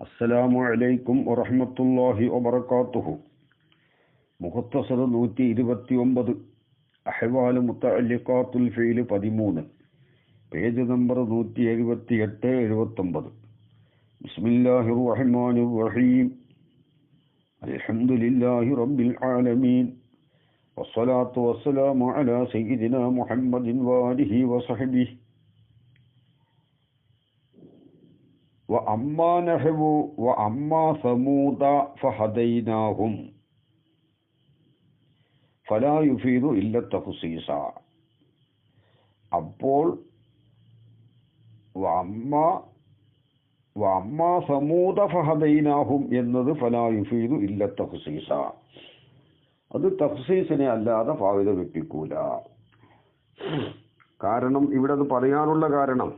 അസ്സലാമു അലൈക്കും വറഹ്മത്തുള്ളാഹി വബറകാതുഹു. മുഖത്തസർ 129, അഹ്വാലു മുതഅല്ലിഖാത്തുൽ ഫീൽ 13, പേജ് നമ്പർ 178-79. ബിസ്മില്ലാഹിർ റഹ്മാനിർ റഹീം. അൽഹംദുലില്ലാഹി റബ്ബിൽ ആലമീൻ വസ്സലാത്തു വസ്സലാമു അലാ സയ്യിദിനാ മുഹമ്മദിൻ വആലിഹി വസഹ്ബിഹി. وأما نحو وأما ثمود فهديناهم فلا يفيد إلا التخصيص. അപ്പോൾ وأما ثمود فهديناهم എന്നത് فلا يفيد إلا التخصيص. അത് തഖ്സീസിനെ അല്ലാതെ ഫായിദ വെപ്പിക്കൂല. കാരണം ഇവിടെ അത് പറയാനുള്ള കാരണം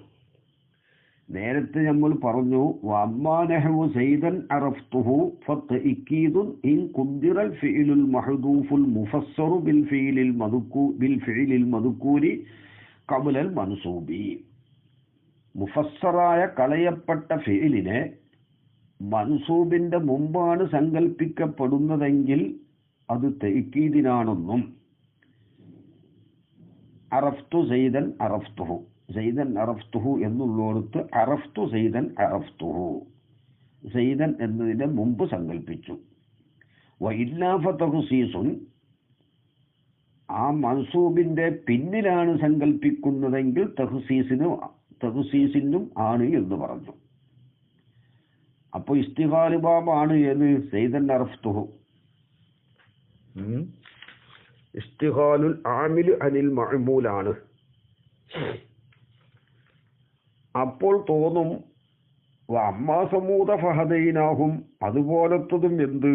നേരത്തെ നമ്മൾ പറഞ്ഞു, വഅമ്മാനഹു സൈദൻ അറഫ്തുഹു ഫതഅക്കീദുൻ ഇൻ ഖുദ്ദിറൽ ഫിഇലുൽ മഹ്ദൂഫുൽ മുഫസ്സറു ബിൽ ഫിഇലിൽ മദ്കൂരി ഖബ്ലൽ മൻസൂബി. മുഫസ്സറായ കളയപ്പെട്ട ഫിഇലിനെ മൻസൂബിന്റെ മുമ്പാണ് സങ്കല്പിക്കപ്പെടുന്നതെങ്കിൽ അത് തഅക്കീദിനാണെന്നും, അറഫ്തു സൈദൻ അറഫ്തുഹു, സൈദൻ അറഫ്തുഹു എന്നുള്ളടത്ത് അറഫ്തു സൈദൻ അറഫ്തുഹു, സൈദൻ എന്നതിന്റെ മുമ്പ് സങ്കല്പിച്ചു. വഇല്ലാ ഫതഖ്സീസുൻ, ആ മൻസൂബിന്റെ പിന്നിലാണ് സങ്കല്പിക്കുന്നതെങ്കിൽ തഖ്സീസിനും ആണ് എന്ന് പറഞ്ഞു. അപ്പോൾ ഇസ്തിഖാൽ ബാബാണ് ഏത്? സൈദൻ അറഫ്തുഹു. ഇസ്തിഖാലുൽ ആമിൽ അനിൽ മഅമൂലാണ്. അപ്പോൾ തോന്നും വഅമ്മാ സമൂദ ഫഹദൈനാഹും, അതുപോലത്തതും എന്ത്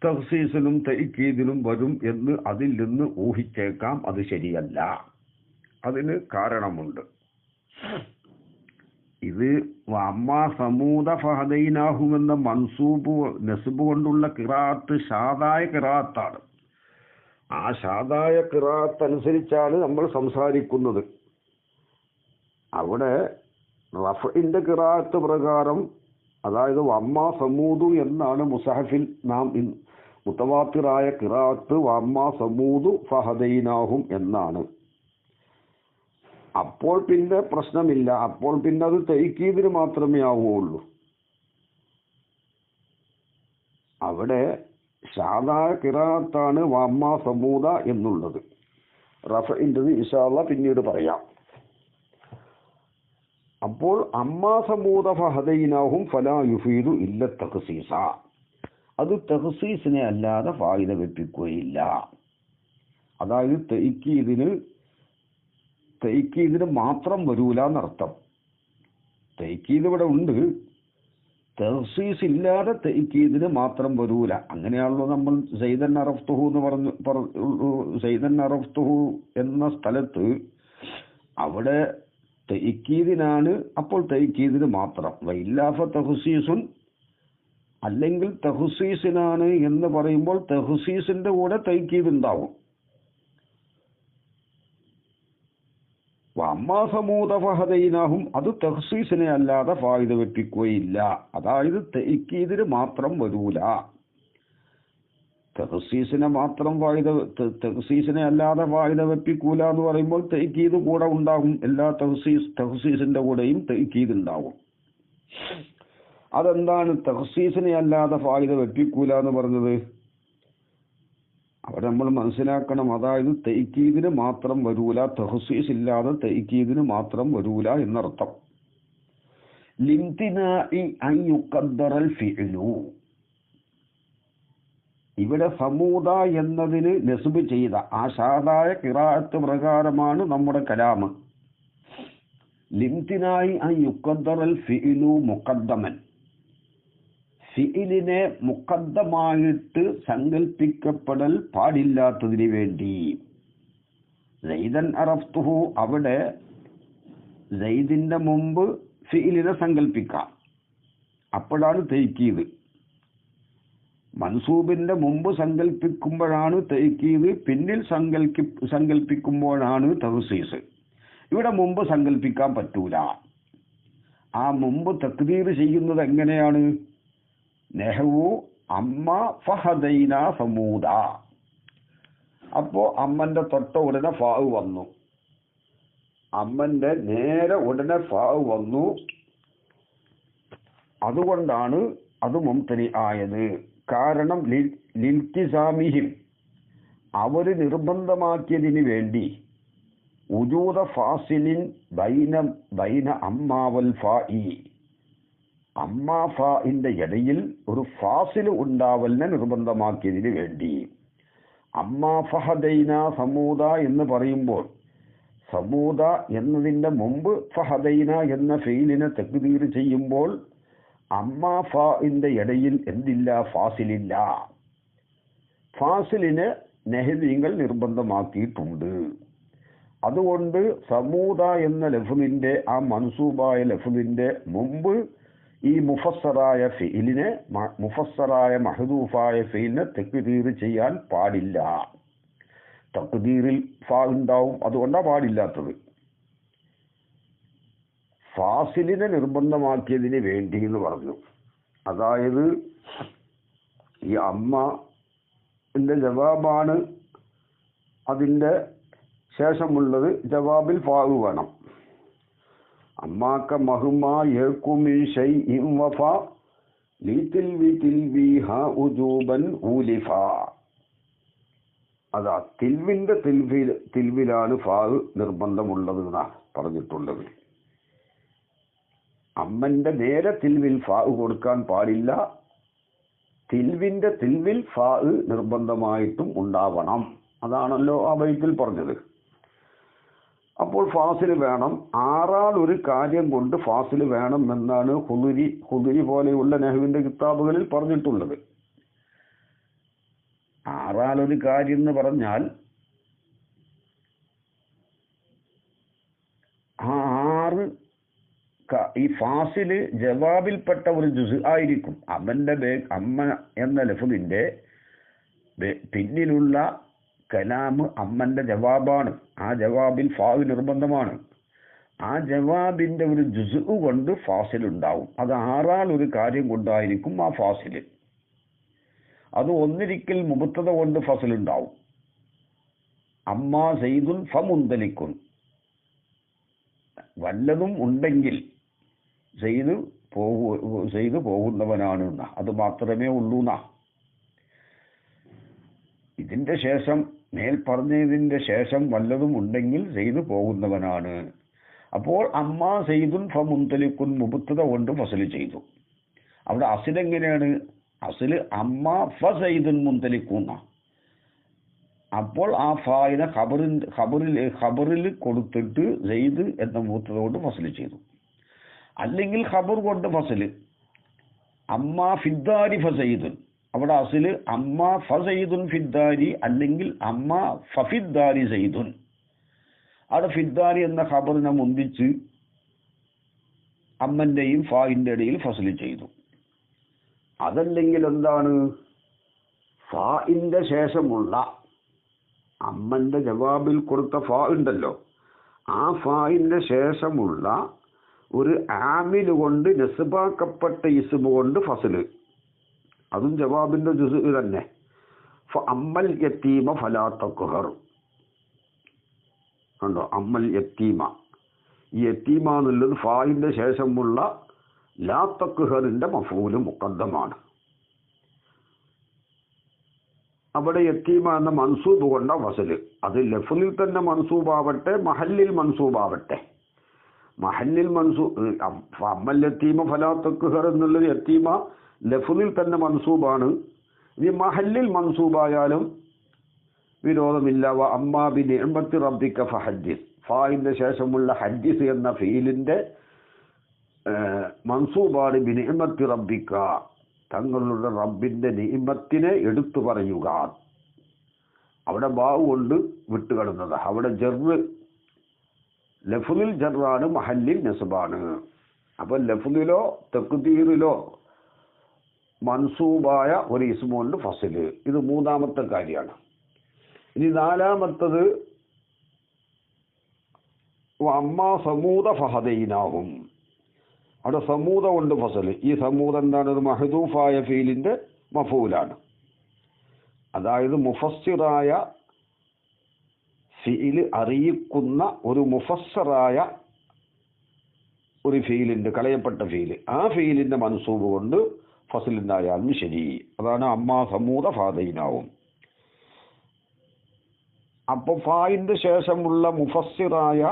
തഖ്സീസിനും തഅക്കീദിനും വരും എന്ന് അതിൽ നിന്ന് ഊഹിച്ചേക്കാം. അത് ശരിയല്ല. അതിന് കാരണമുണ്ട്. ഇത് വഅമ്മാ സമൂദ ഫഹദൈനാഹും എന്ന മൻസൂബ് നസ്ബ് കൊണ്ടുള്ള ഖിറാഅത്ത് ഷാദായ ഖിറാഅത്താണ്. ആ ഷാദായ ഖിറാഅത്ത് അനുസരിച്ചാണ് നമ്മൾ സംസാരിക്കുന്നത്. അവിടെ റഫ്ഇന്റെ ഖിറാഅത്ത് പ്രകാരം, അതായത് വഅമ്മാ സമൂദു എന്നാണ് മുസഹഫിൽ നാം മുതവാത്തിറായ ഖിറാഅത്ത് വഅമ്മാ സമൂദു ഫഹദൈനാഹും എന്നാണ്. അപ്പോൾ പിന്നെ പ്രശ്നമില്ല. അപ്പോൾ പിന്നെ അത് തഅക്കീദിന് മാത്രമേ ആവുകയുള്ളൂ. അവിടെ ഷാദായ ഖിറാഅത്താണ് വഅമ്മാ സമൂദ എന്നുള്ളത്. റഫഇന്റേത് ഇൻഷാ അല്ലാഹ് പിന്നീട് പറയാം. അപ്പോൾ അമ്മാ സമൂദ ഫഹദൈനാഹും ഫലാ യുഫീദു ഇല്ല തഖ്സീസ, അത് തഖ്സീസിനെ അല്ലാതെ ഫായിദ വെപ്പിക്കുകയില്ല. അതായത് തഅക്കീദിന് മാത്രം വരൂല എന്നർത്ഥം. തഅക്കീദ് ഇവിടെ ഉണ്ട്, തഖ്സീസ് ഇല്ലാതെ തഅക്കീദിന് മാത്രം വരൂല. അങ്ങനെയാണല്ലോ നമ്മൾ സൈദൻ അറഫ്തുഹു എന്ന് പറഞ്ഞു. സൈദൻ അറഫ്തുഹു എന്ന സ്ഥലത്ത് അവിടെ തഅക്കീദിനാണ്. അപ്പോൾ തഅക്കീദിന് മാത്രം. വഇല്ലാ ഫതഖ്സീസുൻ, അല്ലെങ്കിൽ തഖ്സീസിനാണ് എന്ന് പറയുമ്പോൾ തഖ്സീസിന്റെ കൂടെ തഅക്കീദ് ഉണ്ടാവും. വഅമ്മാ സമൂദ ഫഹദൈനാഹും, അത് തഖ്സീസിനെ അല്ലാതെ ഫായിദ വെപ്പിക്കുകയില്ല. അതായത് തഅക്കീദിന് മാത്രം വരൂല. തഖ്സീസിനെ അല്ലാതെ ഫായിദ വെപ്പിക്കൂല എന്ന് പറയുമ്പോൾ തഅക്കീദ് കൂടെ ഉണ്ടാകും. എല്ലാ തഖ്സീസിന്റെ കൂടെയും തഅക്കീദ് ഉണ്ടാകും. അതെന്താണ് തഖ്സീസിനെ അല്ലാതെ ഫായിദ വെപ്പിക്കൂല എന്ന് പറഞ്ഞത്? അവിടെ നമ്മൾ മനസ്സിലാക്കണം. അതായത് തഅക്കീദിന് മാത്രം വരൂല, തഖ്സീസ് ഇല്ലാതെ തഅക്കീദിന് മാത്രം വരൂല എന്നർത്ഥം. ലിംതിനാഇ അൻ യുഖദ്ദറൽ ഫിഅലു, ഇവിടെ സമൂദ എന്നതിന് നസ്ബ് ചെയ്ത ആ ഷാദായ ഖിറാഅത്ത് പ്രകാരമാണ് നമ്മുടെ കലാമ്. ലിംതിനാഇ അൻ യുഖദ്ദറൽ ഫിഅലു മുഖദ്ദമൻ, ഫിഇലിനെ മുഖദ്ദമായിട്ട് സങ്കല്പിക്കപ്പെടൽ പാടില്ലാത്തതിന് വേണ്ടി. സൈദൻ അറഫ്തുഹു, അവിടെ സൈദിന്റെ മുമ്പ് ഫിഇലിനെ സങ്കല്പിക്കാം. അപ്പോഴാണ് തഅക്കീദ്. മൻസൂബിന്റെ മുമ്പ് സങ്കല്പിക്കുമ്പോഴാണ് തഅക്കീദ്, പിന്നിൽ സങ്കല്പിക്കുമ്പോഴാണ് തഖ്സീസ്. ഇവിടെ മുമ്പ് സങ്കല്പിക്കാൻ പറ്റൂല. ആ മുമ്പ് തക്ദീർ ചെയ്യുന്നത് എങ്ങനെയാണ്? നെഹ്വു അമ്മ ഫഹദൈന സമൂദ. അപ്പോ അമ്മന്റെ തൊട്ട ഉടനെ ഫാവ് വന്നു, അമ്മന്റെ നേരെ ഉടനെ ഫാവ് വന്നു. അതുകൊണ്ടാണ് അത് മുംതനി ആയത്. കാരണം ലിൽത്തിസാമിഹിം, അവര് നിർബന്ധമാക്കിയതിന് വേണ്ടി ഉജൂദ ഫാസിലിൻ ബൈന അമ്മാവൽ ഫാഇ, അമ്മാ ഫാഇന്റെ ഇടയിൽ ഒരു ഫാസിൽ ഉണ്ടാവലിനെ നിർബന്ധമാക്കിയതിന് വേണ്ടി. അമ്മാ ഫഹദൈന സമൂദ എന്ന് പറയുമ്പോൾ സമൂദ എന്നതിന്റെ മുമ്പ് ഫഹദൈന എന്ന ഫെയിലിനെ തക്ദീർ ചെയ്യുമ്പോൾ അമ്മാ ഫാഇന്റെ ഇടയിൽ എന്തില്ല? ഫാസിലില്ല. ഫാസിലിനെ നെഹ്വിങ്ങൾ നിർബന്ധമാക്കിയിട്ടുണ്ട്. അതുകൊണ്ട് സമൂദ എന്ന ലഫ്ദിന്റെ ആ മൻസൂബായ ലഫ്ദിന്റെ മുമ്പ് ഈ മുഫസ്സറായ ഫെയിലിനെ, മുഫസ്സറായ മഹദൂഫായ ഫെയിലിനെ തക്ദീർ ചെയ്യാൻ പാടില്ല. തക്ദീറിൽ ഫാ ഉണ്ടാവും, അതുകൊണ്ടാണ് പാടില്ലാത്തത്. ഫാസിലിനെ നിർബന്ധമാക്കിയതിന് വേണ്ടി എന്ന് പറഞ്ഞു. അതായത് ഈ അമ്മന്റെ ജവാബാണ്, അതിൻ്റെ ശേഷമുള്ളത് ജവാബിൽ ഫാവ് വേണം. അമ്മാക്ക മഹുമാ യകുമിൻ ഷൈഇൻ വഫാ ലിതിൽവി തിൽവിഹാ ഉജൂബൻ ഊലിഫാ. അതാ തിൽവിന്റെ തിൽവിലാണ് ഫാവ് നിർബന്ധമുള്ളത് എന്നാണ് പറഞ്ഞിട്ടുള്ളത്. അമ്മന്റെ നേരെ തിൽവിൽ ഫാവ് കൊടുക്കാൻ പാടില്ല. തിൽവിന്റെ തിൽവിൽ ഫാവ് നിർബന്ധമായിട്ടും ഉണ്ടാവണം. അതാണല്ലോ ആ ബൈത്തിൽ പറഞ്ഞത്. അപ്പോൾ ഫാസിൽ വേണം. ആറാൾ ഒരു കാര്യം കൊണ്ട് ഫാസിൽ വേണം എന്നാണ് ഖുദരി പോലെയുള്ള നെഹ്വിന്റെ കിതാബുകളിൽ പറഞ്ഞിട്ടുള്ളത്. ആറാൾ ഒരു കാര്യം എന്ന് പറഞ്ഞാൽ ആ ആറ് ഈ ഫാസില് ജവാബിൽപ്പെട്ട ഒരു ജുസ് ആയിരിക്കും. അമ്മ എന്ന ലഫ്ദിന്റെ പിന്നിലുള്ള കലാമ് അമ്മന്റെ ജവാബാണ്. ആ ജവാബിൽ ഫാവ് നിർബന്ധമാണ്. ആ ജവാബിന്റെ ഒരു ജുസ് കൊണ്ട് ഫാസിൽ ഉണ്ടാവും. അത് ആറാൾ ഒരു കാര്യം കൊണ്ടായിരിക്കും ആ ഫാസില്. അത് ഒന്നിരിക്കൽ മുബത്തദ കൊണ്ട് ഫസൽ ഉണ്ടാവും. അമ്മാ സയ്യിദുൻ ഫമുന്തലിക്കുൻ, വല്ലതും ഉണ്ടെങ്കിൽ ചെയ്ത് പോകുന്നവനാണ്. അത് മാത്രമേ ഉള്ളൂ. ഇതിന്റെ ശേഷം മേൽ പറഞ്ഞതിന്റെ ശേഷം വല്ലതും ഉണ്ടെങ്കിൽ ചെയ്തു പോകുന്നവനാണ്. അപ്പോൾ അമ്മാ സയ്യിദുൻ ഫമുന്തലിക്കുൻ മുബത്തദ കൊണ്ട് ഫസൽ ചെയ്തു. അവിടെ അസിൽ എങ്ങനെയാണ്? അസില് അമ്മാ ഫസയ്യിദുൻ മുന്തലിക്കുന്ന. അപ്പോൾ ആ ഫായിനെ ഖബറിൽ കൊടുത്തിട്ട് സെയ്ദ് എന്ന മുബത്തദ കൊണ്ട് ഫസൽ ചെയ്തു. അല്ലെങ്കിൽ ഖബർ കൊണ്ട് ഫസല് അമ്മാ ഫിദ്ദാരി ഫസയ്യിദുൻ. അവിടെ അസില് അമ്മാ ഫസയ്യിദുൻ ഫിദ്ദാരി, അല്ലെങ്കിൽ അമ്മാ ഫഫിദ്ദാരി സയ്യിദുൻ. അവിടെ ഫിദ്ദാരി എന്ന ഖബറിനെ മുന്തിച്ച് അമ്മന്റെയും ഫായിന്റെ ഇടയിൽ ഫസൽ ചെയ്തു. അതല്ലെങ്കിൽ എന്താണ്? ഫായിന്റെ ശേഷമുള്ള അമ്മന്റെ ജവാബിൽ കൊടുത്ത ഫാ ഉണ്ടല്ലോ, ആ ഫായിന്റെ ശേഷമുള്ള ഒരു ആമിൽ കൊണ്ട് നസ്ബാക്കപ്പെട്ട ഇസ്മ കൊണ്ട് ഫസല്, അതും ജവാബിന്റെ ജുസ് തന്നെ. അമ്മൽ യത്തീമ ഫലാ തഖ്ഹർ കണ്ടോ? അമ്മൽ യത്തീമ, ഈ യത്തീമ എന്നുള്ളത് ഫായിന്റെ ശേഷമുള്ള ലാ തഖ്ഹറിന്റെ മഫൂല് മുഖദ്ദമാണ്. അവിടെ യത്തീമ എന്ന മൻസൂബ് കൊണ്ട ഫസല്, അത് ലഫ്ലിൽ തന്നെ മൻസൂബാവട്ടെ മഹല്ലിൽ മൻസൂബാവട്ടെ. മഹല്ലിൽ അമ്മൽ യത്തീമ ഫലാ തഖ്ഹർ എന്നുള്ളത് യത്തീമ ലഫ്ലിൽ തന്നെ മൻസൂബാണ്. ഇനി മഹല്ലിൽ മൻസൂബായാലും വിരോധമില്ല. അമ്മാ ബി നിഅമത്തി റബ്ബിക ഫഹദ്ദിസ്, ഫായിന്റെ ശേഷമുള്ള ഹദ്ദിസ് എന്ന ഫീലിന്റെ മൻസൂബാണ് ബി നിഅമത്തി റബ്ബിക, തങ്ങളുടെ റബ്ബിന്റെ നിഅമത്തിനെ എടുത്തു പറയുക. അവിടെ ബാവ് കൊണ്ട് വിട്ടുകിടന്നത്. അവിടെ ജർറ് ലഫ്ലിൽ ജറാണ്, മഹല്ലിൽ നസ്ബാണ്. അപ്പൊ ലഫ്ലിലോ തഖ്ദീറിലോ മൻസൂബായ ഒരു ഇസ്മുണ്ട് ഫസല്. ഇത് മൂന്നാമത്തെ കാര്യമാണ്. ഇനി നാലാമത്തത് അമ്മാ സമൂദ ഫഹദൈനാഹും. അവിടെ സമൂത കൊണ്ട് ഫസൽ. ഈ സമൂത എന്താണ്? ഒരു മഹദൂഫായ ഫീലിന്റെ മഫൂലാണ്. അതായത് മുഫസ്സിറായ ഫീല് അറിയിക്കുന്ന ഒരു മുഫസ്സറായ ഒരു ഫീലുണ്ട്, കളയപ്പെട്ട ഫീല്. ആ ഫീലിന്റെ മൻസൂബ് കൊണ്ട് ഫസലുണ്ടായാലും ശരി. അതാണ് അമ്മാ സമൂത ഫാദൈനാവും. അപ്പൊ ഫായിന്റെ ശേഷമുള്ള മുഫസ്സിറായ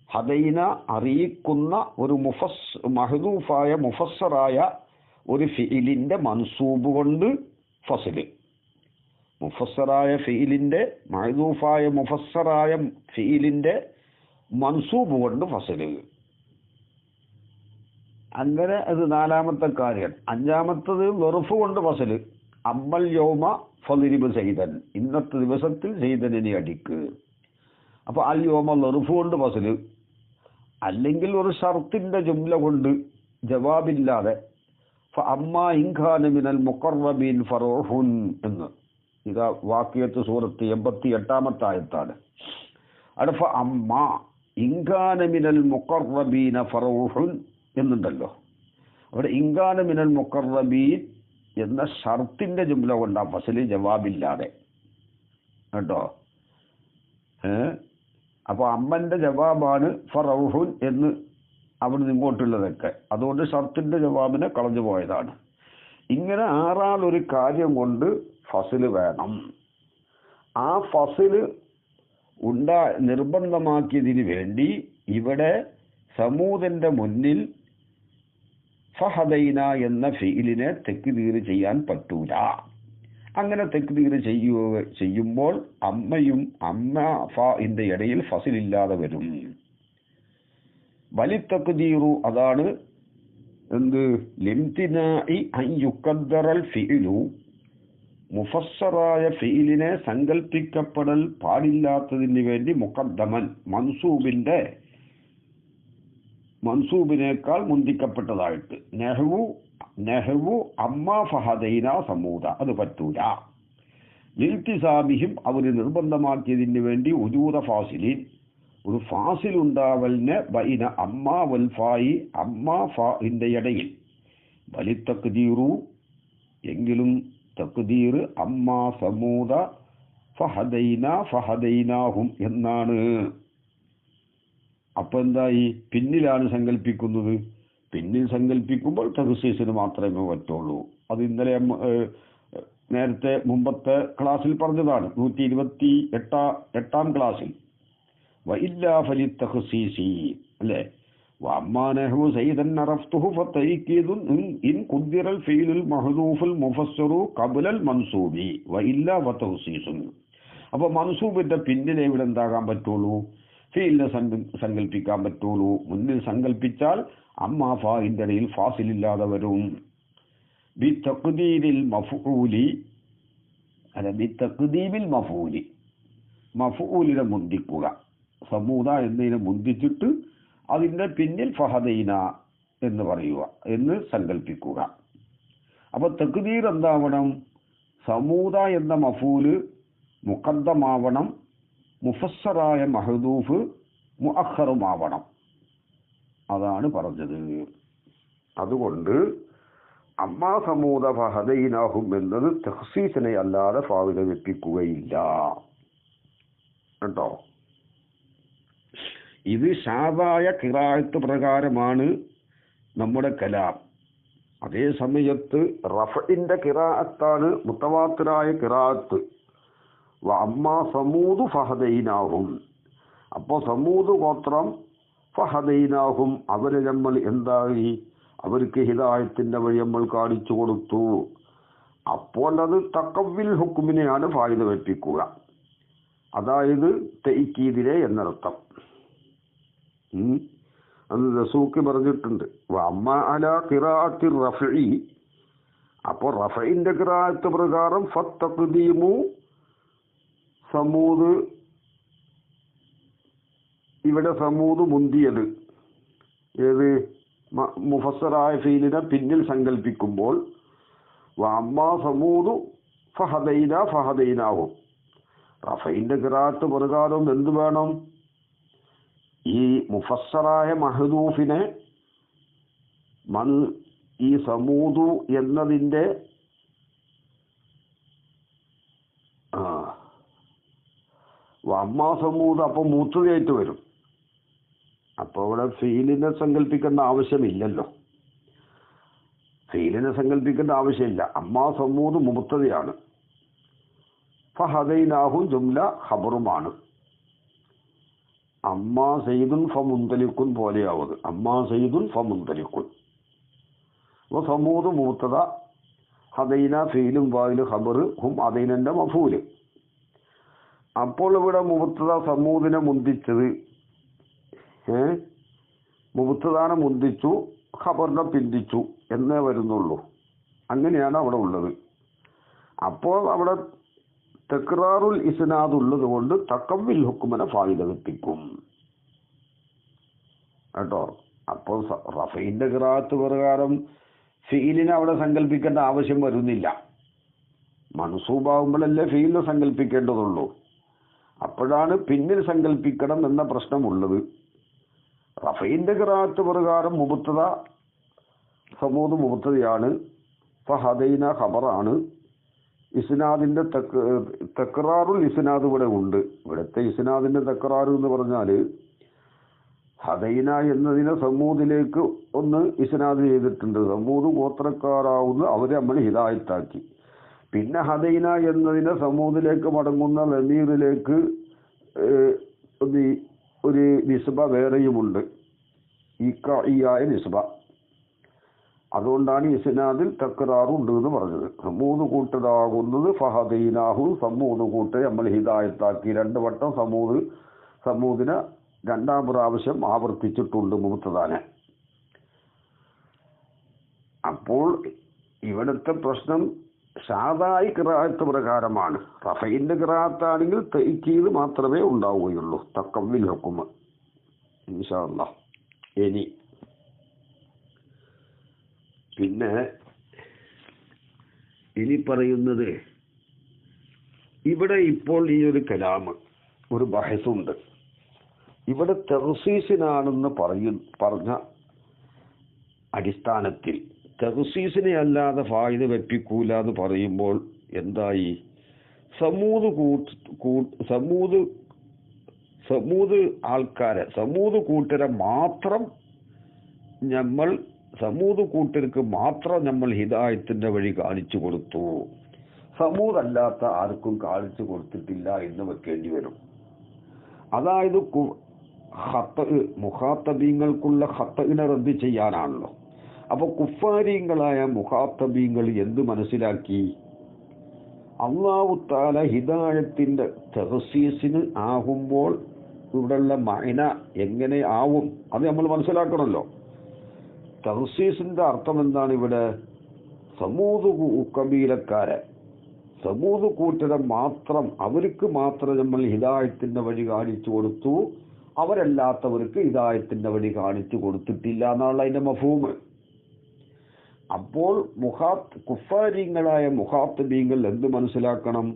ഹദൈന അറിയിക്കുന്ന ഒരു മഹദൂഫായ മുഫസ്സറായ ഒരു ഫീലിന്റെ മൻസൂബ് കൊണ്ട് ഫസല്. മുഫസ്സറായ ഫീലിന്റെ മഹദൂഫായ മുഫസ്സറായ ഫീലിന്റെ മൻസൂബ് കൊണ്ട് ഫസല്. അങ്ങനെ അത് നാലാമത്തെ കാര്യം. അഞ്ചാമത്തത് വെറുഫ് കൊണ്ട് ഫസല്. അമ്മൽ യൗമ ഫളിരിബ് സൈദൻ, ഇന്നത്തെ ദിവസത്തിൽ സൈദനെ അടിക്ക്. അപ്പൊ അൽ യോമ വെറുഫ് കൊണ്ട് ഫസല്. അല്ലെങ്കിൽ ഒരു ഷർത്തിന്റെ ജുംല കൊണ്ട് ജവാബില്ലാതെ അമ്മാ ഇൻഖാന മിനൽ മുഖർറബീൻ ഫറൂഹുൻ എന്ന്. ഇതാ വാക്യത്ത് സൂറത്ത് 88-ാമത്തെ ആയത്താണ്. അവിടെ അമ്മ ഇൻഖാന മിനൽ മുഖർറബീന ഫറൂഹുൻ എന്നുണ്ടല്ലോ. അവിടെ ഇൻഖാന മിനൽ മുഖർറബീൻ എന്ന ഷർത്തിന്റെ ജുംല കൊണ്ടാ ഫസല്, ജവാബില്ലാതെ കേട്ടോ. അപ്പൊ അമ്മന്റെ ജവാബാണ് ഫറൗഹുൻ എന്ന് അവിടുന്ന് ഇങ്ങോട്ടുള്ളതൊക്കെ. അതുകൊണ്ട് ഷർത്തിന്റെ ജവാബിനെ കളഞ്ഞു പോയതാണ്. ഇങ്ങനെ ആറാലൊരു കാര്യം കൊണ്ട് ഫസല് വേണം. ആ ഫസല് നിർബന്ധമാക്കിയതിന് വേണ്ടി ഇവിടെ സമൂദിന്റെ മുന്നിൽ ഫഹദൈന എന്ന ഫീലിനെ തെക്ബീർ ചെയ്യാൻ പറ്റൂല. അങ്ങനെ തെക്ബീർ ചെയ്യുമ്പോൾ അമ്മയും അമ്മ ഫാഇന്റെ ഇടയിൽ ഫസിലില്ലാതെ വരും. വലി തഖ്ദീറു അതാണ് എന്ത്? ലിംതിനാഇ അൻ യുഖദ്ദറൽ ഫിഇലു, മുഫസ്സറായ ഫീലിനെ സങ്കല്പിക്കപ്പെടൽ പാടില്ലാത്തതിന് വേണ്ടി മുഖദ്ദമൻ മൻസൂബിനേക്കാൾ മുന്തിക്കപ്പെട്ടതായിട്ട്. നെഹ്വു അമ്മാ ഫഹദൈന സമൂദ, അത് പറ്റൂല. ലിൽത്തിസാബിഹിം അവർ നിർബന്ധമാക്കിയതിന് വേണ്ടി ഉജൂദ ഫാസിലിൻ, ഒരു ഫാസിൽ ഉണ്ടാവലിന് ബൈന അമ്മാ വൽ ഫായി, അമ്മാ ഫാഇന്റെ ഇടയിൽ. വലി തഖ്ദീറു എങ്കിലും തഖ്ദീർ അമ്മാ സമൂദ ഫഹദൈനാഹും എന്നാണ്. അപ്പൊ എന്തായി? പിന്നിലാണ് സങ്കല്പിക്കുന്നത്. പിന്നിൽ സങ്കല്പിക്കുമ്പോൾ തഖ്സീസിന് മാത്രമേ പറ്റുള്ളൂ. അത് ഇന്നലെ നേരത്തെ മുമ്പത്തെ ക്ലാസ്സിൽ പറഞ്ഞതാണ്, 128-ാം ക്ലാസ്സിൽ. വഇല്ലാ ഫലി തഖ്സീസി അല്ലേ. വഅമ്മാ നഹ്വു സൈദൻ അറഫ്തുഹു ഫതൈകീദുൻ ഇൻ ഖുദ്ദിറൽ ഫീലുൽ മഹ്ദൂഫുൽ മുഫസ്സറു ഖബ്ലൽ മൻസൂബി വഇല്ലാ ഫതഖ്സീസുൻ. അപ്പോൾ മൻസൂബിന്റെ പിന്നിലെ ഇവിടെ എന്താകാൻ പറ്റുള്ളൂ? ഫീലിനെ സങ്കല്പിക്കാൻ പറ്റുള്ളൂ. മുന്നിൽ സങ്കല്പിച്ചാൽ അമ്മാ ഫാഇന്റെ ഇടയിൽ ഫാസിലില്ലാതെ വരും. ബി തഖ്ദീരിൽ മഫ്ഊലി അല്ല ബി തഖ്ദീമിൽ മഫ്ഊലി, മഫ്ഊലിനെ മുന്തിക്കുക. സമൂദ എന്നതിനെ മുന്തിച്ചിട്ട് അതിന്റെ പിന്നിൽ ഫഹദൈന എന്ന് പറയുക, എന്ന് സങ്കല്പിക്കുക. അപ്പൊ തഖ്ദീർ എന്താവണം? സമൂദ എന്ന മഫൂല് മുഖദ്ദമാവണം, മുഫസ്സറായ മഹദൂഫ് മുഅഖറുമാവണം. അതാണ് പറഞ്ഞത്. അതുകൊണ്ട് അമ്മാ സമൂദ ഫഹദൈനാഹും എന്നത് തഖ്സീസിനെ അല്ലാതെ ഫാവിനെ വെപ്പിക്കുകയില്ല കേട്ടോ. ഇത് ഷാദായ ഖിറാഅത്ത് പ്രകാരമാണ് നമ്മുടെ കലാം. അതേ സമയത്ത് റഫഇന്റെ ഖിറാഅത്താണ് മുത്തവാത്തിറായ ഖിറാഅത്ത്. വഅമ്മാ സമൂദു ഫഹദൈനാഹും, അപ്പോൾ സമൂദ് ഗോത്രം ഫഹദൈനാഹും അവരെ നമ്മൾ എന്തായി? അവർക്ക് ഹിദായത്തിന്റെ വഴി നമ്മൾ കാണിച്ചു കൊടുത്തു. അപ്പോൾ അത് തഖവ്വിൽ ഹുക്മിനെയാണ് ഫായിദ വെപ്പിക്കുക. അതായത് തൈക്കീദിനെ എന്നർത്ഥം. അത് റസൂഖി പറഞ്ഞിട്ടുണ്ട്. വഅമ്മാ അലാ ഖിറാഅത്തി റഫഇ, അപ്പോൾ റഫഇന്റെ ഖിറാഅത്ത് പ്രകാരം ഫത്തഖ്ദീമു സമൂദ്, ഇവിടെ സമൂദ് മുന്തിയത് ഏത്? മുഫസ്സറായ ഫീലിനെ പിന്നിൽ സങ്കല്പിക്കുമ്പോൾ വഅമ്മാ സമൂദു ഫഹദൈനാഹും. റഫഇന്റെ ഖിറാഅത്ത് പ്രകാരം എന്ത് വേണം? ഈ മുഫസ്സറായ മഹദൂഫിനെ ഈ സമൂതു എന്നതിൻ്റെ അമ്മാ സമൂത് അപ്പോൾ മൂത്തതയായിട്ട് വരും. അപ്പോൾ ഇവിടെ ഫീലിനെ സങ്കല്പിക്കേണ്ട ആവശ്യമില്ലല്ലോ. ഫീലിനെ സങ്കല്പിക്കേണ്ട ആവശ്യമില്ല. അമ്മാ സമൂത് മുബത്തതയാണ്. ഫഹദൈനാഹും ജുംല ഖബറുമാണ്. അമ്മാ സയ്യിദുൻ ഫമുന്തലിക്കുൻ പോലെയാവത്. അമ്മാ സയ്യിദുൻ ഫമുന്തലിക്കുൻ. അപ്പോൾ സമൂത് മുബത്തത, ഹദൈന ഫീലും വായില് ഖബർ, ഹും ഹദൈനന്റെ മഫൂല്. അപ്പോൾ ഇവിടെ മുബത്തത സമൂദിനെ മുന്തിച്ചത്, മുബത്തദാനെ മുന്തിച്ചു, ഖബറിനെ പിന്തിച്ചു എന്നേ വരുന്നുള്ളൂ. അങ്ങനെയാണ് അവിടെ ഉള്ളത്. അപ്പോൾ അവിടെ തക്റാറുൽ ഇസ്നാദ് ഉള്ളത് കൊണ്ട് തക്കവിൽ ഹുക്കുമിനെ ഫായിദ കിട്ടിക്കും കേട്ടോ. അപ്പോൾ റഫീന്റെ ഖിറാഅത്ത് പ്രകാരം ഫീലിനെ അവിടെ സങ്കല്പിക്കേണ്ട ആവശ്യം വരുന്നില്ല. മൻസൂബാവുമ്പോഴല്ലേ ഫീലിനെ സങ്കല്പിക്കേണ്ടതുള്ളൂ. അപ്പോഴാണ് പിന്നിൽ സങ്കല്പിക്കണം എന്ന പ്രശ്നമുള്ളത്. റഫീന്റെ ഖിറാഅത്ത് പ്രകാരം മുബത്തദ സമൂദ് മുബത്തദയാണ്, ഫഹദൈന ഖബറാണ്. ഇസ്നാദിന്റെ തക്റാറുൽ ഇസ്നാദ് ഇവിടെ ഉണ്ട്. ഇവിടുത്തെ ഇസ്നാദിന്റെ തക്റാറ് എന്ന് പറഞ്ഞാൽ ഹദൈന എന്നതിനെ സമൂദിലേക്ക് ഒന്ന് ഇസ്നാദ് ചെയ്തിട്ടുണ്ട്. സമൂദ് ഗോത്രക്കാരാവുന്ന അവരെ നമ്മൾ ഹിദായത്താക്കി. പിന്നെ ഹദൈന എന്നതിനെ സമൂദിലേക്ക് മടങ്ങുന്ന ലമീറിലേക്ക് ഒരു നിസ്ബ വേറെയുമുണ്ട്, ഈയായ നിസ്ബ. അതുകൊണ്ടാണ് ഇസ്നാദിൽ തക്റാറുണ്ട് എന്ന് പറഞ്ഞത്. സമൂദ് കൂട്ടരാകുന്നത് ഫഹദൈനാഹു, സമൂദ് കൂട്ടരെ നമ്മൾ ഹിദായത്താക്കി. 2 വട്ടം സമൂദിനെ 2ാം പ്രാവശ്യം ആവർത്തിച്ചിട്ടുണ്ട് മുബത്തദാനെ. അപ്പോൾ ഇവിടുത്തെ പ്രശ്നം ഷാദായി ഖിറാഅത്ത് പ്രകാരമാണ്. റഫീന്റെ ഖിറാഅത്താണെങ്കിൽ തഅ്കീദ് മാത്രമേ ഉണ്ടാവുകയുള്ളൂ, തഖവ്വിൽ ഹുക്മ. ഇൻഷാ അല്ലാഹ്. ഇനി പറയുന്നത്, ഇവിടെ ഇപ്പോൾ ഈ ഒരു കലാമ്, ഒരു ബഹസുണ്ട്. ഇവിടെ തഖ്സീസിനാണെന്ന് പറഞ്ഞ അടിസ്ഥാനത്തിൽ തഖ്സീസിനെ അല്ലാതെ ഫായിദ വെപ്പിക്കൂല എന്ന് പറയുമ്പോൾ എന്തായി? സമൂത് ആൾക്കാരെ, സമൂത് കൂട്ടരെ മാത്രം സമൂത് കൂട്ടർക്ക് മാത്രം നമ്മൾ ഹിദായത്തിന്റെ വഴി കാണിച്ചു കൊടുത്തു, സമൂതല്ലാത്ത ആർക്കും കാണിച്ചു കൊടുത്തിട്ടില്ല എന്ന് വെക്കേണ്ടി വരും. അതായത് മുഖാത്തബീങ്ങൾക്കുള്ള ഖത്തഇനെ റദ്ദ് ചെയ്യാനാണല്ലോ. അപ്പൊ കുഫാരിങ്ങളായ മുഖാത്തബീങ്ങൾ എന്ത് മനസ്സിലാക്കി? അല്ലാഹു തആല ഹിദായത്തിന്റെ തഖ്സീസിന് ആകുമ്പോൾ ഇവിടെയുള്ള മഅന എങ്ങനെ ആവും അത് നമ്മൾ മനസ്സിലാക്കണമല്ലോ. തഖ്സീസിന്റെ അർത്ഥം എന്താണ്? ഇവിടെ സമൂത് കബീലക്കാരെ, സമൂത് കൂട്ടരെ മാത്രം, അവർക്ക് മാത്രം നമ്മൾ ഹിദായത്തിന്റെ വഴി കാണിച്ചു കൊടുത്തു, അവരല്ലാത്തവർക്ക് ഹിദായത്തിന്റെ വഴി കാണിച്ചു കൊടുത്തിട്ടില്ല എന്നുള്ള അതിന്റെ മഫ്ഹൂം. അപ്പോൾ കുഫാരിങ്ങളായ മുഖാത്തബീങ്ങൾ എന്ത് മനസ്സിലാക്കണം?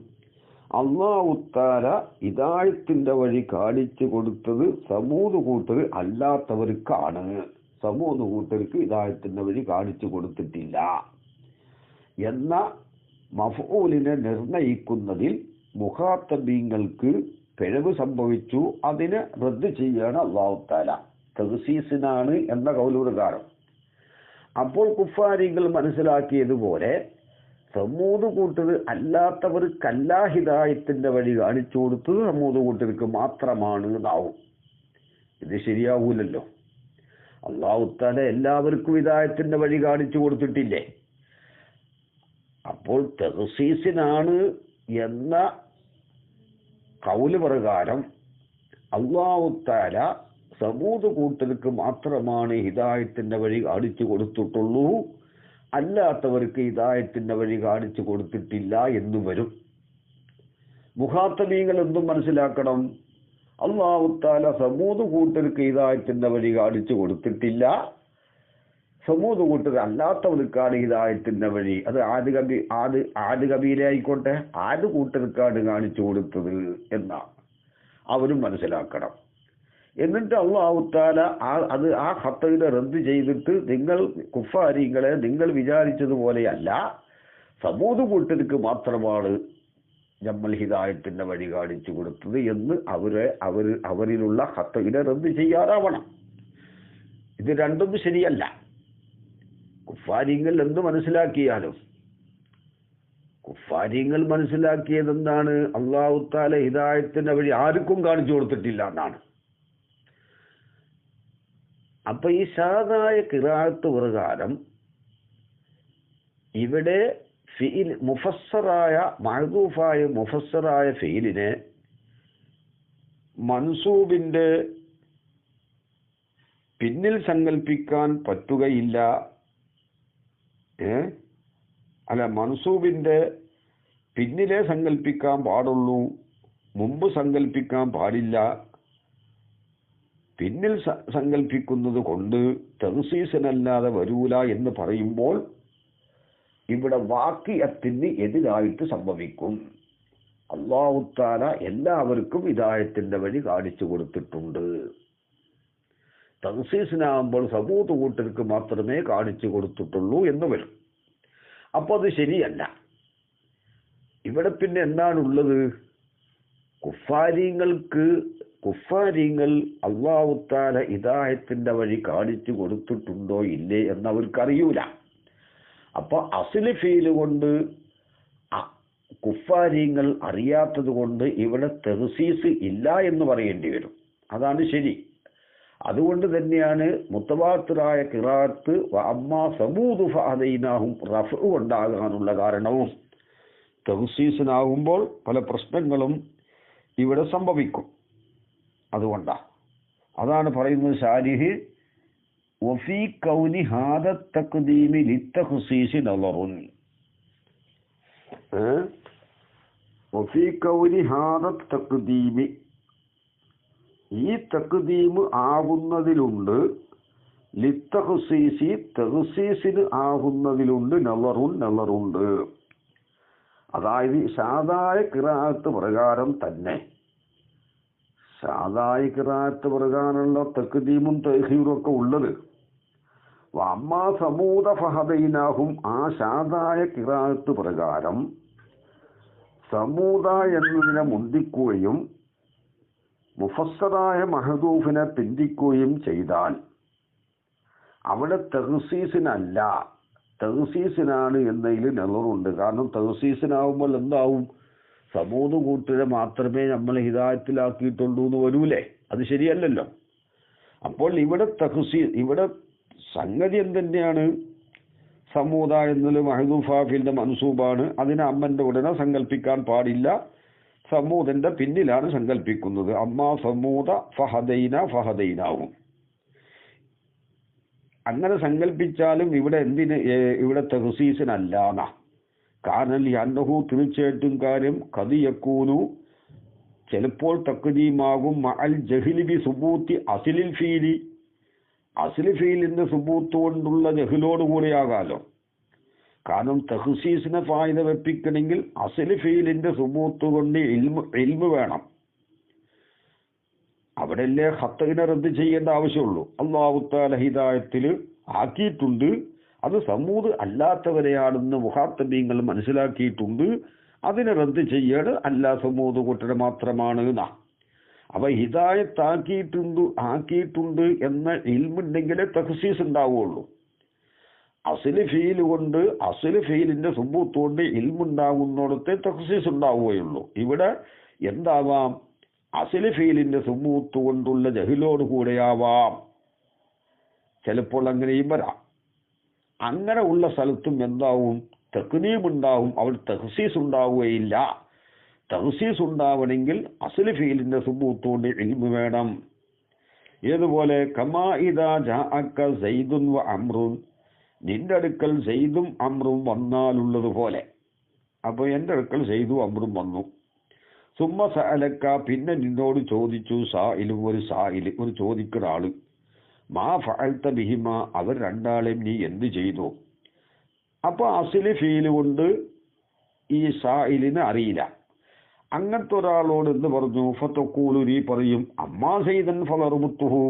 അല്ലാഹു തആല ഹിദായത്തിന്റെ വഴി കാണിച്ചു കൊടുത്തത് സമൂത് കൂട്ടർ അല്ലാത്തവർക്കാണ്, സമൂത് കൂട്ടർക്ക് ഹിദായത്തിന്റെ വഴി കാണിച്ചു കൊടുത്തിട്ടില്ല എന്ന മഫ്ഊലിനെ നിർണയിക്കുന്നതിൽ മുഖാത്തബീങ്ങൾക്ക് പിഴവ് സംഭവിച്ചു. അതിനെ റദ്ദ് ചെയ്യാണ് അല്ലാഹു തആല. തഖ്സീസിനാണ് എന്ന കൗലുപ്രകാരം. അപ്പോൾ കുഫാരികൾ മനസ്സിലാക്കിയതുപോലെ സമൂത് കൂട്ടർ അല്ലാത്തവർക്കല്ല ഹിദായത്തിന്റെ വഴി കാണിച്ചു കൊടുത്തത് സമൂത് കൂട്ടർക്ക് മാത്രമാണ് എന്നാവും. ഇത് ശരിയാവൂലല്ലോ. അല്ലാഹു തആല എല്ലാവർക്കും ഹിദായത്തിന്റെ വഴി കാണിച്ചു കൊടുത്തിട്ടില്ലേ? അപ്പോൾ തഖ്സീസിനാണ് എന്ന കൗല് പ്രകാരം അല്ലാഹു തആല സമൂത് കൂട്ടർക്ക് മാത്രമാണ് ഹിദായത്തിന്റെ വഴി കാണിച്ചു കൊടുത്തിട്ടുള്ളൂ, അല്ലാത്തവർക്ക് ഹിദായത്തിന്റെ വഴി കാണിച്ചു കൊടുത്തിട്ടില്ല എന്ന് വരും. മുഖാത്തബീങ്ങൾ എന്തും മനസ്സിലാക്കണം? അല്ലാഹു തആല സമൂത് കൂട്ടർക്ക് ഹിദായത്തിന്റെ വഴി കാണിച്ചു കൊടുത്തിട്ടില്ല, സമൂത് കൂട്ടർ അല്ലാത്തവർക്കാണ് ഹിദായത്തിന്റെ വഴി. അത് ആദ് കബീലായിക്കോട്ടെ, ആദ് കൂട്ടർക്കാണ് കാണിച്ചു കൊടുത്തത് എന്നാണ് അവരും മനസ്സിലാക്കണം. എന്നിട്ട് അല്ലാഹു തആല ആ ഖത്തയിനെ റദ്ദ് ചെയ്തിട്ട് നിങ്ങൾ കുഫാരികളെ നിങ്ങൾ വിചാരിച്ചതുപോലെയല്ല, സമൂത് കൂട്ടർക്ക് മാത്രമാണ് നമ്മൾ ഹിദായത്തിന്റെ വഴി കാണിച്ചു കൊടുത്തത് എന്ന് അവരിലുള്ള ഖത്തയിനെ റദ്ദ് ചെയ്യാറാവണം. ഇത് രണ്ടും ശരിയല്ല. കുഫാരിങ്ങൾ എന്ത് മനസ്സിലാക്കിയാലും കുഫാരിങ്ങൾ മനസ്സിലാക്കിയതെന്താണ്? അല്ലാഹു തആല ഹിദായത്തിന്റെ വഴി ആർക്കും കാണിച്ചു കൊടുത്തിട്ടില്ല എന്നാണ്. അപ്പൊ ഈ സാധായ ഖിറാഅത്ത് പ്രകാരം ഇവിടെ ഫീൽ മുഫസ്സറായ മഅ്ദൂഫായ മുഫസ്സറായ ഫീലിനെ മൻസൂബിന്റെ പിന്നിൽ സങ്കല്പിക്കാൻ പറ്റുകയില്ല. മൻസൂബിന്റെ പിന്നിലെ സങ്കല്പിക്കാൻ പാടുള്ളൂ, മുമ്പ് സങ്കല്പിക്കാൻ പാടില്ല. പിന്നിൽ സങ്കല്പിക്കുന്നത് കൊണ്ട് തഖ്സീസിനല്ലാതെ വരൂല എന്ന് പറയുമ്പോൾ ഇവിടെ വാക്കിയത്തിന് എതിരായിട്ട് സംഭവിക്കും. അല്ലാഹു തആല എല്ലാവർക്കും ഹിദായത്തിന്റെ വഴി കാണിച്ചു കൊടുത്തിട്ടുണ്ട്. തഖ്സീസിനാകുമ്പോൾ സമൂത് കൂട്ടർക്ക് മാത്രമേ കാണിച്ചു കൊടുത്തിട്ടുള്ളൂ എന്ന് വരും. അപ്പോൾ അത് ശരിയല്ല. ഇവിടെ പിന്നെ എന്താണുള്ളത്? കുഫാരിങ്ങൾ അല്ലാഹു തആല ഹിദായത്തിന്റെ വഴി കാണിച്ചു കൊടുത്തിട്ടുണ്ടോ ഇല്ലേ എന്ന് അവർക്കറിയൂല. അപ്പൊ അസ്ലി ഫീല് കൊണ്ട് കുഫാരിങ്ങൾ അറിയാത്തത് കൊണ്ട് ഇവിടെ തഖ്സീസ് ഇല്ല എന്ന് പറയേണ്ടി വരും. അതാണ് ശരി. അതുകൊണ്ട് തന്നെയാണ് മുത്തവാത്തിറായ ഖിറാഅത്ത് അമ്മാ സമൂദ് ഫഹദൈനാഹും റഫ്ഉ ഉണ്ടാകാനുള്ള കാരണവും. തഖ്സീസിനാകുമ്പോൾ പല പ്രശ്നങ്ങളും ഇവിടെ സംഭവിക്കും. അതുകൊണ്ടാണ്. അതാണ് പറയുന്നത് ശാരിഹ് വഫീ കൗനി ഹാദ തഖ്ദീമി ലിത്തഖ്സീസി നളറുൻ. വഫീ കൗനി ഹാദ തഖ്ദീമി, ഈ തഖ്ദീമ് ആകുന്നതിലുണ്ട്, ലിത്തഖ്സീസി തഖ്സീസിന് ആകുന്നതിലുണ്ട് നളറുണ്ട്. അതായത് സാധായ ഖിറാഅത്ത് പ്രകാരം തന്നെ, സാധായ ഖിറാഅത്ത് പ്രകാരമുള്ള തഖ്ദീമും തഅഖീറും ഒക്കെ ഉള്ളത്. അമ്മാ സമൂദ ഫഹദൈനാഹും, ആ സാധായ ഖിറാഅത്ത് പ്രകാരം സമൂദ എന്നതിനെ മുന്തിക്കുകയും മുഫസ്സറായ മഹദൂഫിനെ പിന്തിക്കുകയും ചെയ്താൽ അവിടെ തഖ്സീസിനല്ല, തഖ്സീസിനാണ് എന്നതിൽ നെളറുണ്ട്. കാരണം തഖ്സീസിനാവുമ്പോൾ എന്താവും? സമൂത് കൂട്ടരെ മാത്രമേ നമ്മൾ ഹിദായത്തിലാക്കിയിട്ടുള്ളൂ എന്ന് വരൂലേ? അത് ശരിയല്ലല്ലോ. അപ്പോൾ ഇവിടെ സംഗതി എന്തെന്നെയാണ്? സമൂദ എന്നത് മഹദൂഫാഫിന്റെ മൻസൂബാണ്. അതിനെ അമ്മന്റെ ഉടനെ സങ്കല്പിക്കാൻ പാടില്ല, സമൂദിന്റെ പിന്നിലാണ് സങ്കല്പിക്കുന്നത്. അമ്മാ സമൂദ ഫഹദൈനാവും. അങ്ങനെ സങ്കല്പിച്ചാലും ഇവിടെ തഖ്സീസിനല്ലാന്ന. കാരണം അന്നഹു, തീർച്ചയായിട്ടും കാര്യം, ഖദിയക്കൂനു, ചിലപ്പോൾ തഖ്ദീമാകും മഅൽ ജഹ്ലി ബി സുബൂത്തി അസ്ലിൽ ഫീലി, അസ്ലി ഫീലിന്റെ സുബൂത്ത് കൊണ്ടുള്ള ജഹ്ലോട് കൂടിയാകാലോ. കാരണം തഖ്സീസിനെ ഫായിദ വെപ്പിക്കണമെങ്കിൽ അസ്ലി ഫീലിന്റെ സുബൂത്ത് കൊണ്ട് ഇൽമ് വേണം. അവിടെയല്ലേ ഖത്തഇനെ റദ്ദ് ചെയ്യേണ്ട ആവശ്യമുള്ളൂ. അല്ലാഹു തആല ഹിദായത്തിൽ ആക്കിയിട്ടുണ്ട്, അത് സമൂത് അല്ലാത്തവരെയാണെന്ന് മുഖാത്തബീങ്ങൾ മനസ്സിലാക്കിയിട്ടുണ്ട്. അതിനെ റദ്ദ് ചെയ്യേണ്ട അല്ലാ സമൂത് കൂട്ടരെ മാത്രമാണ് എന്നാ. അപ്പൊ ഹിദായത്ത് ആക്കിയിട്ടുണ്ട് എന്ന ഇൽമുണ്ടെങ്കിലേ തഖ്സീസ് ഉണ്ടാവുകയുള്ളൂ. അസ്ലി ഫീൽ കൊണ്ട്, അസ്ലി ഫീലിന്റെ സുബൂത്ത് കൊണ്ട് ഇൽമുണ്ടാകുന്നിടത്തെ തഖ്സീസ് ഉണ്ടാവുകയുള്ളൂ. ഇവിടെ എന്താവാം? അസ്ലി ഫീലിന്റെ സുബൂത്ത് കൊണ്ടുള്ള ജഹ്ലോട് കൂടെയാവാം. ചിലപ്പോൾ അങ്ങനെയും വരാം. അങ്ങനെ ഉള്ള സ്ഥലത്തും എന്താവും? തഖ്ദീം ഉണ്ടാവും, അവിടെ തഖ്സീസ് ഉണ്ടാവുകയില്ല. തഖ്സീസ് ഉണ്ടാവണമെങ്കിൽ അസ്ലി ഫീലിന്റെ സുബൂത്ത് കൊണ്ട് ഇൽമു വേണം. ഏതുപോലെ കമാ ഇദാ ജാഅക സൈദുൻ വ അംറുൻ, നിന്റെ അടുക്കൽ സൈദും അമ്രും വന്നാലുള്ളതുപോലെ. അപ്പൊ എൻ്റെ അടുക്കൽ സൈദും അമ്രും വന്നു. സുമ്മ സഅലക്ക, പിന്നെ നിന്നോട് ചോദിച്ചു, സായിലും ഒരു ചോദിക്കുന്ന ആള്, മാ ഫഅൽത ബിഹിമ, അവർ രണ്ടാളെയും നീ എന്ത് ചെയ്തു? അപ്പൊ അസ്ലി ഫീല് കൊണ്ട് ഈ സായിലിന് അറിയില്ല. അങ്ങനത്തെ ഒരാളോട് എന്ത് പറഞ്ഞു? ഫതഖൂലു, നീ പറയും, അമ്മാ സൈദൻ ഫലറുബുത്തുഹു,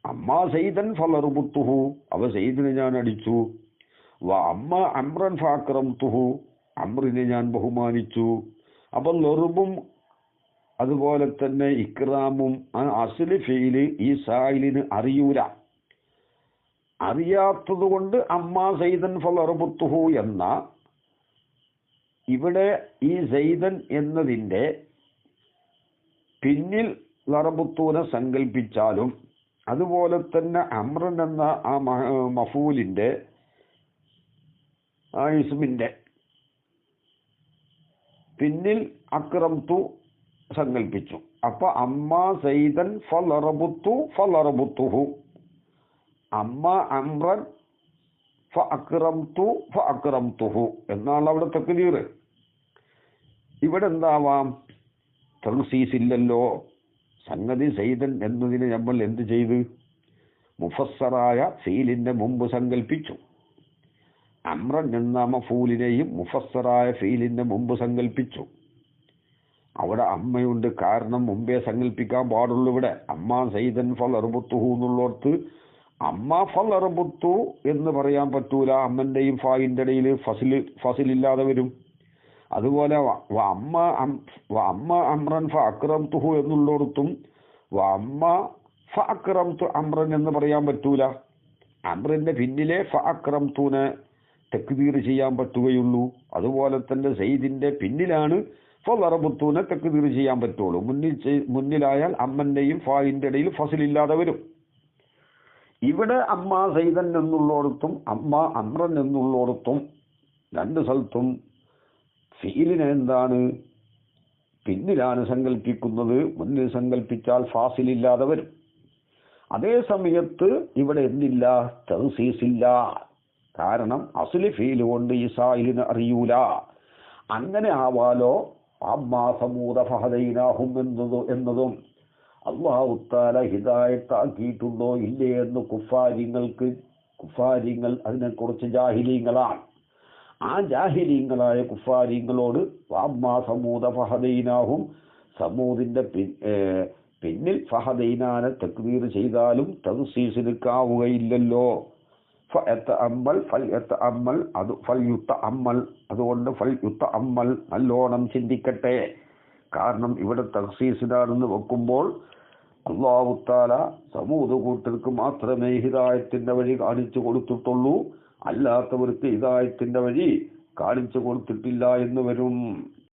അമ്മാ സൈദൻ ഫലറുബുത്തുഹു, അവ സൈദിനെ ഞാൻ അടിച്ചു. വ അമ്മ അമ്രൻ ഫാക്രംതുഹു, അമ്രിനെ ഞാൻ ബഹുമാനിച്ചു. അപ്പം ലെറുബും അതുപോലെ തന്നെ ഇക്റാമും അസ്ലി ഫീല് ഈ സായിലിന് അറിയൂല. അറിയാത്തത് കൊണ്ട് അമ്മാ സൈദൻ ഫലറുബുത്തുഹു എന്ന ഇവിടെ ഈ സൈദൻ എന്നതിൻ്റെ പിന്നിൽ ലറബുത്തൂനെ സങ്കല്പിച്ചാലും അതുപോലെ തന്നെ അമ്രൻ എന്ന ആ മഫൂലിൻ്റെ ആ ഇസ്മിൻ്റെ പിന്നിൽ അക്രംതു സങ്കല്പിച്ചു. അപ്പൊ അമ്മ സൈദൻ ഫലറബുത്തുഹു, അമ്മ അമ്രൻ ഫഅക്രംതുഹു എന്നാണ് അവിടെ തക്ദീർ. ഇവിടെ എന്താവാം? തൻസീസ് ഇല്ലല്ലോ. സംഗതി സൈദൻ എന്നതിനെ നമ്മൾ എന്ത് ചെയ്ത്? മുഫസ്സറായ ഫീലിന്റെ മുമ്പ് സങ്കല്പിച്ചു. അമ്രൻ എന്ന മഫൂലിനെയും മുഫസ്സറായ ഫീലിന്റെ മുമ്പ് സങ്കല്പിച്ചു. അവിടെ അമ്മയുണ്ട്, കാരണം മുമ്പേ സങ്കല്പിക്കാൻ പാടുള്ളൂ. ഇവിടെ അമ്മ സൈദൻ ഫലറുബുത്തുഹു എന്നുള്ളോടത്ത് അമ്മ ഫലറുബുത്തു എന്ന് പറയാൻ പറ്റൂല. അമ്മന്റെയും ഫായിന്റെ ഇടയിൽ ഫസിലില്ലാതെ വരും. അതുപോലെ അമ്മ അമ്രൻ ഫഅക്രംതുഹു എന്നുള്ളടത്തും അമ്മ ഫഅക്രംതു അമ്രൻ എന്ന് പറയാൻ പറ്റൂല. അമ്രന്റെ പിന്നിലെ ഫഅക്രംതുനെ തക്ദീർ ചെയ്യാൻ പറ്റുകയുള്ളൂ. അതുപോലെ തന്നെ സൈദിന്റെ പിന്നിലാണ് ഫലറബുത്തൂനെ തക്ദീർ ചെയ്യാൻ പറ്റുള്ളൂ. മുന്നിലായാൽ അമ്മന്റെയും ഫായിന്റെ ഇടയിൽ ഫസിലില്ലാതെ വരും. ഇവിടെ അമ്മ സൈദൻ എന്നുള്ളടത്തും അമ്മ അമ്രൻ എന്നുള്ളടത്തും രണ്ട് സ്ഥലത്തും ഫീലിനെ എന്താണ് പിന്നിലാണ് സങ്കല്പിക്കുന്നത്. മുന്നിൽ സങ്കല്പിച്ചാൽ ഫാസിലില്ലാതെ വരും. അതേ സമയത്ത് ഇവിടെ എന്തില്ല? തൻസീസില്ല. കാരണം അസ്ലി ഫീല് കൊണ്ട് ഈ സായിലിനെ അറിയൂല. അങ്ങനെ ആവാലോ അമ്മാ സമൂദ ഫഹദൈനാഹും എന്നതും അല്ലാഹു തആല ഹിദായത്ത് ആക്കിയിട്ടുണ്ടോ ഇല്ലേ എന്ന് കുഫാരിങ്ങൾ അതിനെക്കുറിച്ച് ജാഹിലീങ്ങളാണ്. ആ ജാഹിലീങ്ങളായ കുഫാരിങ്ങളോട് അമ്മാ സമൂദ ഫഹദൈനാഹും, സമൂദിന്റെ പിന്നിൽ ഫഹദൈനാനെ തക്ബീർ ചെയ്താലും തൻസീസിനുക്കാവുകയില്ലല്ലോ. അതുകൊണ്ട് നല്ലോണം ചിന്തിക്കട്ടെ. കാരണം ഇവിടെ തഖ്സീസിനാണെന്ന് വെക്കുമ്പോൾ അല്ലാഹു തആല സമൂദ് കൂട്ടർക്ക് മാത്രമേ ഹിദായത്തിന്റെ വഴി കാണിച്ചു കൊടുത്തിട്ടുള്ളൂ, അല്ലാത്തവർക്ക് ഹിദായത്തിന്റെ വഴി കാണിച്ചു കൊടുത്തിട്ടില്ല എന്ന് വരും.